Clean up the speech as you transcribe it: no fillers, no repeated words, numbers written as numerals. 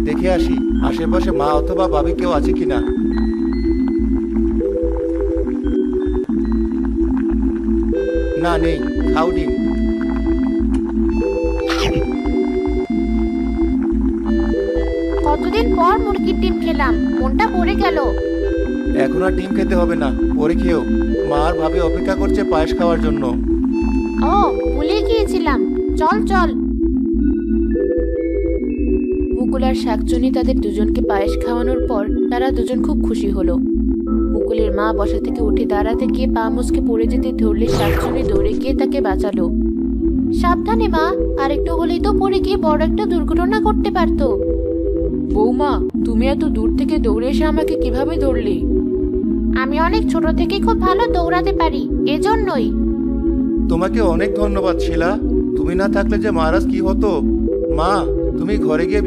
দেখে আসি আশেপাশে মা অথবা ভাবি কেউ আছে কিনা। না, নেই। খাও ডিম। কতদিন পর মুরগির ডিম খেলাম, মনটা ভরে গেল। এখন আর ডিম খেতে হবে না, পরে খেও। মা আর ভাবি অপেক্ষা করছে পায়েস খাওয়ার জন্য। ও, ভুলে গিয়েছিলাম। চল চল। মুকুল আর শাকচুনি তাদের দুজনকে পায়েস খাওয়ানোর পর তারা দুজন খুব খুশি হলো। মুকুলের মা বসা থেকে উঠে দাঁড়াতে গিয়ে পা মুচকে পড়ে যেতে ধরলে শাকচুনি দৌড়ে গিয়ে তাকে বাঁচালো। সাবধানে মা, আর একটু হলেই তো পড়ে গিয়ে বড় একটা দুর্ঘটনা ঘটতে পারতো। বৌমা, তুমি এত দূর থেকে দৌড়ে এসে আমাকে কিভাবে ধরলে? আমি অনেক ছোট থেকে খুব ভালো দৌড়াতে পারি, এজন্যই। তোমাকে অনেক ধন্যবাদ শিলা। তুমি না থাকলে যে মহারাজ কি হতো। মা, তুমি ঘরে গিয়ে